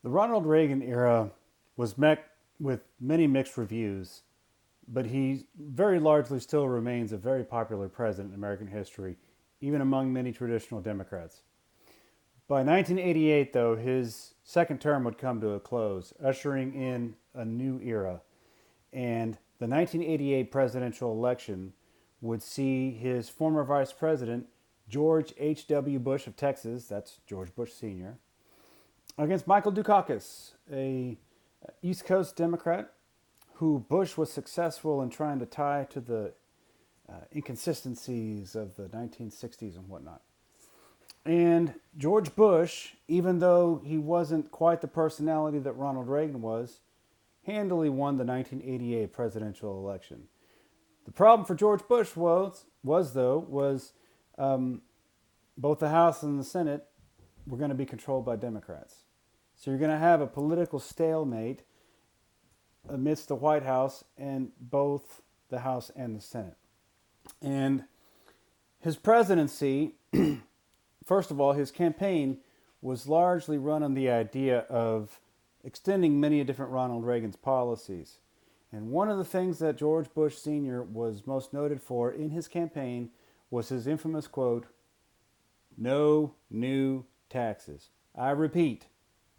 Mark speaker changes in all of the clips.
Speaker 1: The Ronald Reagan era was met with many mixed reviews, but he very largely still remains a very popular president in American history, even among many traditional Democrats. By 1988, though, his second term would come to a close, ushering in a new era. And the 1988 presidential election would see his former vice president, George H.W. Bush of Texas, that's George Bush Sr., against Michael Dukakis, a East Coast Democrat who Bush was successful in trying to tie to the inconsistencies of the 1960s and whatnot. And George Bush, even though he wasn't quite the personality that Ronald Reagan was, handily won the 1988 presidential election. The problem for George Bush was both the House and the Senate were going to be controlled by Democrats. So you're going to have a political stalemate amidst the White House and both the House and the Senate. And his presidency, first of all, his campaign was largely run on the idea of extending many of different Ronald Reagan's policies. And one of the things that George Bush Sr. was most noted for in his campaign was his infamous quote, "No new taxes." I repeat,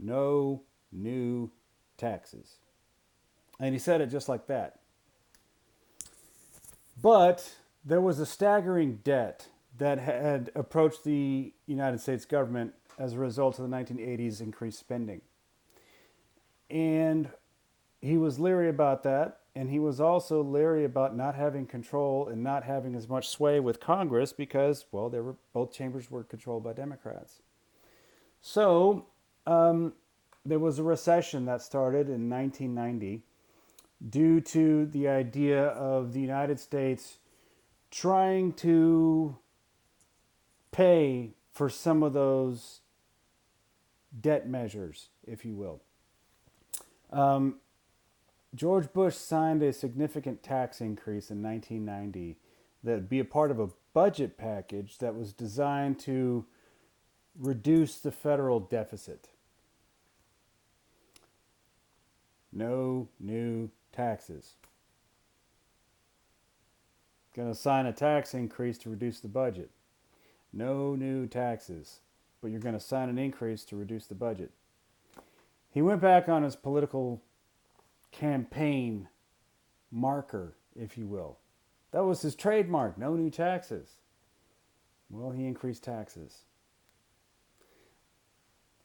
Speaker 1: no new taxes. And he said it just like that. But there was a staggering debt that had approached the United States government as a result of the 1980s increased spending. And he was leery about that. And he was also leery about not having control and not having as much sway with Congress because, well, both chambers were controlled by Democrats. So there was a recession that started in 1990 due to the idea of the United States trying to pay for some of those debt measures, if you will. George Bush signed a significant tax increase in 1990 that would be a part of a budget package that was designed to reduce the federal deficit. No new taxes. Going to sign a tax increase to reduce the budget. No new taxes, but you're going to sign an increase to reduce the budget. He went back on his political campaign marker, if you will. That was his trademark, no new taxes. Well, he increased taxes.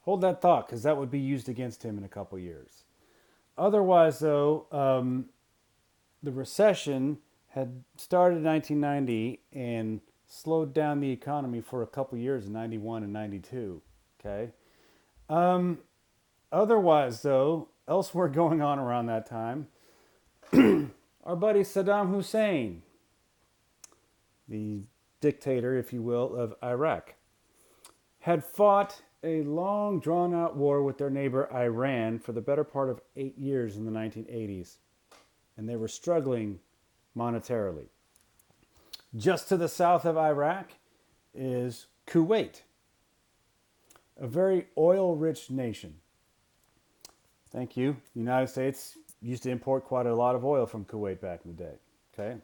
Speaker 1: Hold that thought, because that would be used against him in a couple years. Otherwise, though, the recession had started in 1990 and slowed down the economy for a couple years in 91 and 92. Okay. Otherwise, though, elsewhere going on around that time, our buddy Saddam Hussein, the dictator, if you will, of Iraq, had fought a long drawn-out war with their neighbor Iran for the better part of 8 years in the 1980s, and they were struggling monetarily. Just to the south of Iraq is Kuwait, a very oil-rich nation. Thank you. The United States used to import quite a lot of oil from Kuwait back in the day. Okay.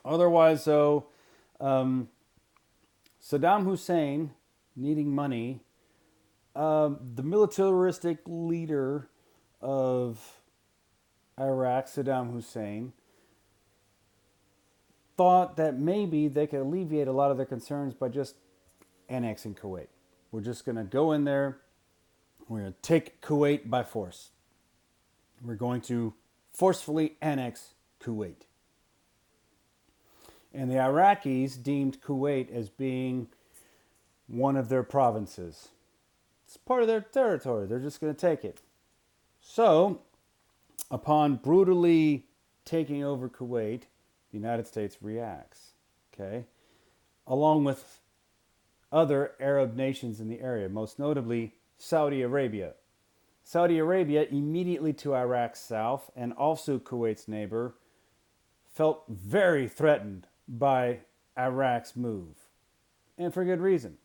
Speaker 1: Otherwise, though, Saddam Hussein needing money, the militaristic leader of Iraq, Saddam Hussein, thought that maybe they could alleviate a lot of their concerns by just annexing Kuwait. We're just going to go in there. We're going to take Kuwait by force. We're going to forcefully annex Kuwait. And the Iraqis deemed Kuwait as being one of their provinces. It's part of their territory. They're just going to take it. So, upon brutally taking over Kuwait, the United States reacts. Okay? Along with other Arab nations in the area, most notably Saudi Arabia. Saudi Arabia, immediately to Iraq's south, and also Kuwait's neighbor, felt very threatened by Iraq's move. And for good reason.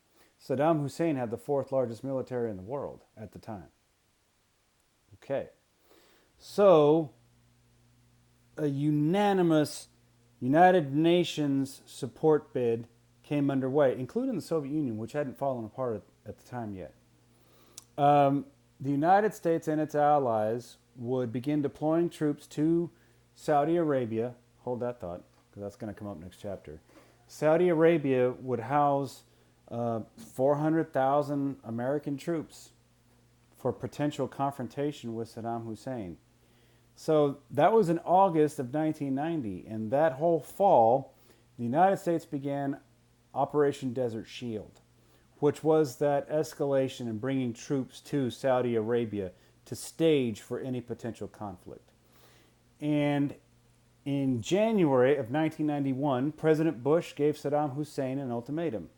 Speaker 1: Saddam Hussein had the fourth largest military in the world at the time. Okay. So, a unanimous United Nations support bid came underway, including the Soviet Union, which hadn't fallen apart at the time yet. The United States and its allies would begin deploying troops to Saudi Arabia. Hold that thought, because that's going to come up next chapter. Saudi Arabia would house 400,000 American troops for potential confrontation with Saddam Hussein. So that was in August of 1990, and that whole fall, the United States began Operation Desert Shield, which was that escalation in bringing troops to Saudi Arabia to stage for any potential conflict. And in January of 1991, President Bush gave Saddam Hussein an ultimatum: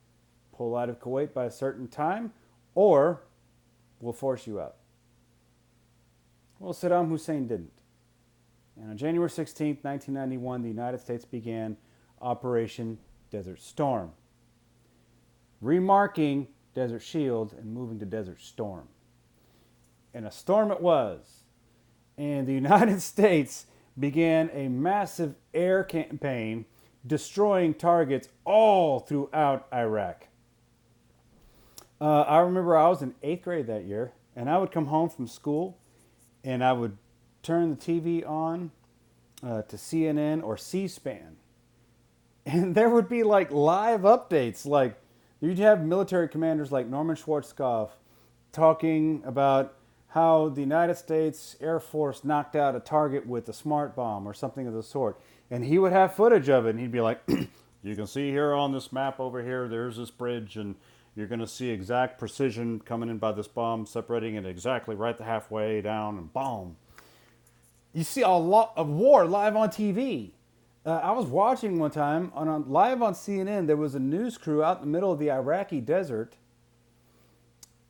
Speaker 1: pull out of Kuwait by a certain time, or we'll force you out. Well, Saddam Hussein didn't. And on January 16, 1991, the United States began Operation Desert Storm, remarking Desert Shield and moving to Desert Storm. And a storm it was. And the United States began a massive air campaign destroying targets all throughout Iraq. I remember I was in 8th grade that year, and I would come home from school and I would turn the TV on to CNN or C-SPAN. And there would be like live updates. Like you'd have military commanders like Norman Schwarzkopf talking about how the United States Air Force knocked out a target with a smart bomb or something of the sort. And he would have footage of it, and he'd be like, you can see here on this map over here, there's this bridge, and you're going to see exact precision coming in by this bomb, separating it exactly right the halfway down, and boom. You see a lot of war live on TV. I was watching one time live on CNN. There was a news crew out in the middle of the Iraqi desert,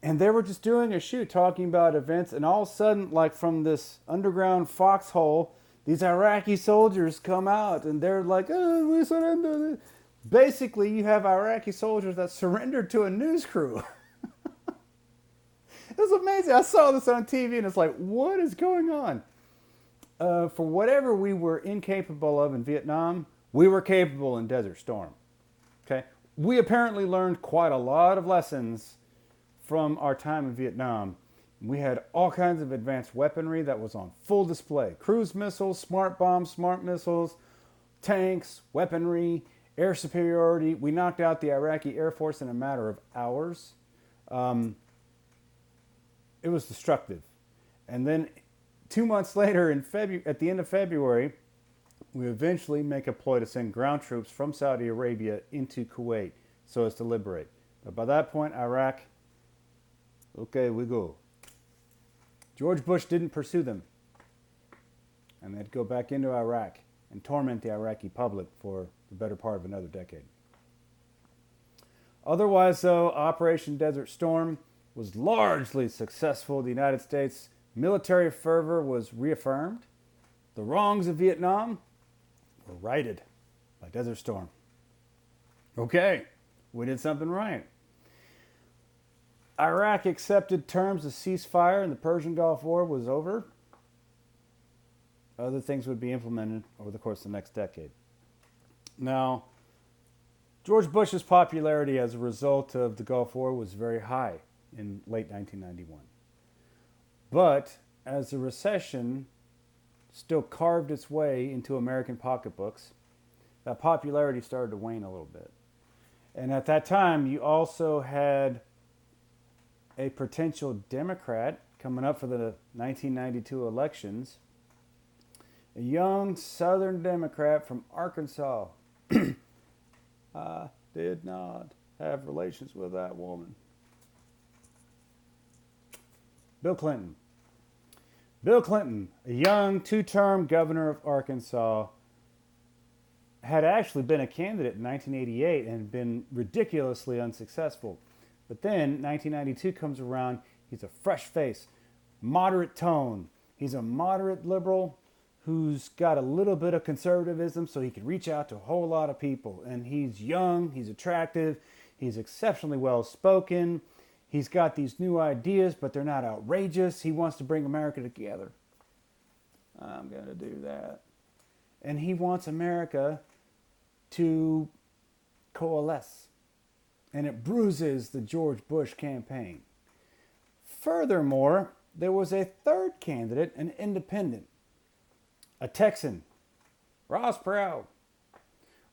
Speaker 1: and they were just doing a shoot talking about events. And all of a sudden, like from this underground foxhole, these Iraqi soldiers come out, and they're like, "Oh, we surrender." Basically, you have Iraqi soldiers that surrendered to a news crew. It was amazing. I saw this on TV, and it's like, what is going on? For whatever we were incapable of in Vietnam, we were capable in Desert Storm. Okay, we apparently learned quite a lot of lessons from our time in Vietnam. We had all kinds of advanced weaponry that was on full display: cruise missiles, smart bombs, smart missiles, tanks, weaponry, air superiority. We knocked out the Iraqi Air Force in a matter of hours. It was destructive. And then 2 months later, at the end of February, we eventually make a ploy to send ground troops from Saudi Arabia into Kuwait so as to liberate. But by that point, Iraq, okay, we go. George Bush didn't pursue them. And they'd go back into Iraq and torment the Iraqi public for the better part of another decade. Otherwise, though, Operation Desert Storm was largely successful. The United States military fervor was reaffirmed. The wrongs of Vietnam were righted by Desert Storm. Okay, we did something right. Iraq accepted terms of ceasefire and the Persian Gulf War was over. Other things would be implemented over the course of the next decade. Now, George Bush's popularity as a result of the Gulf War was very high in late 1991. But as the recession still carved its way into American pocketbooks, that popularity started to wane a little bit. And at that time, you also had a potential Democrat coming up for the 1992 elections, a young Southern Democrat from Arkansas. I did not have relations with that woman. Bill Clinton. Bill Clinton, a young two-term governor of Arkansas, had actually been a candidate in 1988 and had been ridiculously unsuccessful. But then 1992 comes around, he's a fresh face, moderate tone. He's a moderate liberal who's got a little bit of conservatism so he can reach out to a whole lot of people. And he's young, he's attractive, he's exceptionally well spoken. He's got these new ideas, but they're not outrageous. He wants to bring America together. I'm going to do that. And he wants America to coalesce. And it bruises the George Bush campaign. Furthermore, there was a third candidate, an independent, a Texan, Ross Perot.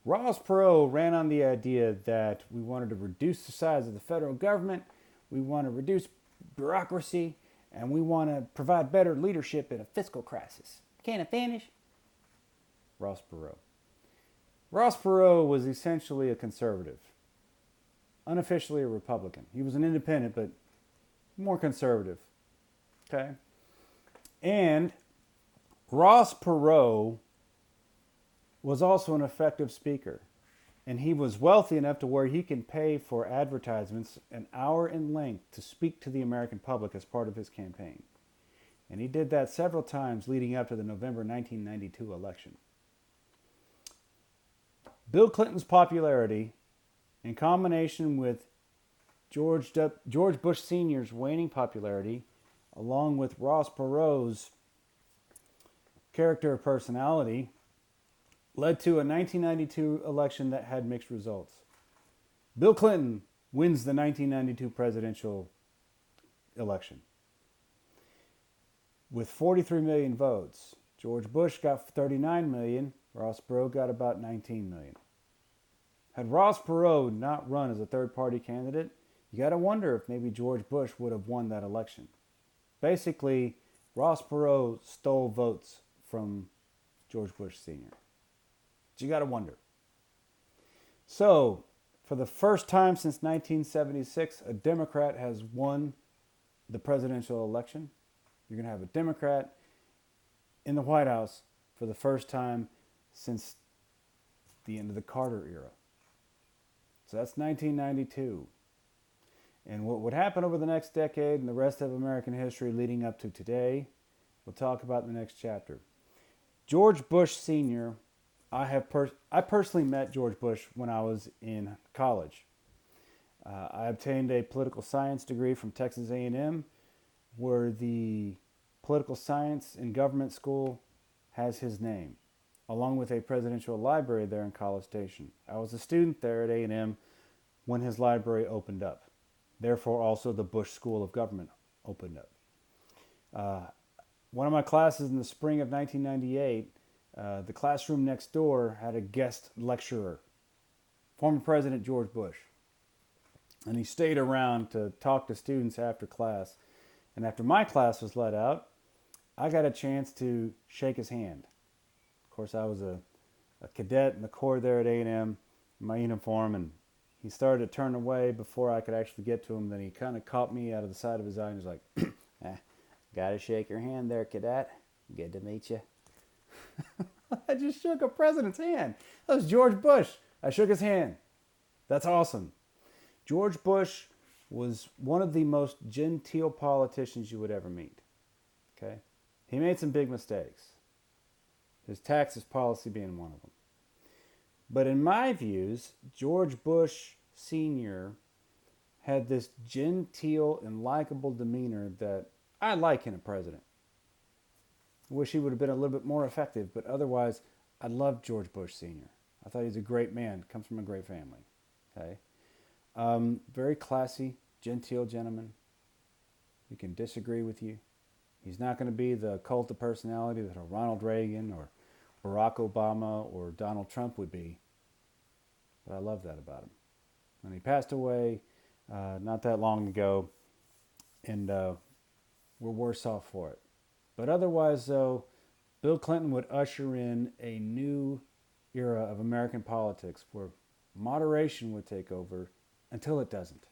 Speaker 1: Ross Perot ran on the idea that we wanted to reduce the size of the federal government, we want to reduce bureaucracy, and we want to provide better leadership in a fiscal crisis. Can I finish? Ross Perot. Ross Perot was essentially a conservative, unofficially a Republican. He was an independent, but more conservative. Okay? And Ross Perot was also an effective speaker. And he was wealthy enough to where he can pay for advertisements an hour in length to speak to the American public as part of his campaign. And he did that several times leading up to the November 1992 election. Bill Clinton's popularity, in combination with George Bush Sr.'s waning popularity, along with Ross Perot's character or personality, led to a 1992 election that had mixed results. Bill Clinton wins the 1992 presidential election with 43 million votes. George Bush got 39 million. Ross Perot got about 19 million. Had Ross Perot not run as a third-party candidate, you got to wonder if maybe George Bush would have won that election. Basically, Ross Perot stole votes from George Bush Sr. But you got to wonder. So, for the first time since 1976, a Democrat has won the presidential election. You're going to have a Democrat in the White House for the first time since the end of the Carter era. So that's 1992. And what would happen over the next decade and the rest of American history leading up to today, we'll talk about in the next chapter. George Bush Sr., I personally met George Bush when I was in college. I obtained a political science degree from Texas A&M, where the political science and government school has his name, along with a presidential library there in College Station. I was a student there at A&M when his library opened up. Therefore, also the Bush School of Government opened up. One of my classes in the spring of 1998, the classroom next door had a guest lecturer, former President George Bush. And he stayed around to talk to students after class. And after my class was let out, I got a chance to shake his hand. Of course, I was a cadet in the Corps there at A&M in my uniform, and he started to turn away before I could actually get to him. Then he kind of caught me out of the side of his eye and was like, gotta shake your hand there, cadet. Good to meet you. I just shook a president's hand. That was George Bush. I shook his hand. That's awesome. George Bush was one of the most genteel politicians you would ever meet. Okay? He made some big mistakes. His taxes policy being one of them. But in my views, George Bush Sr. had this genteel and likable demeanor that I like in a president. I wish he would have been a little bit more effective, but otherwise, I love George Bush Sr. I thought he's a great man, comes from a great family. Okay, very classy, genteel gentleman. He can disagree with you. He's not going to be the cult of personality that a Ronald Reagan or Barack Obama or Donald Trump would be. But I love that about him. And he passed away not that long ago, and we're worse off for it. But otherwise, though, Bill Clinton would usher in a new era of American politics where moderation would take over until it doesn't.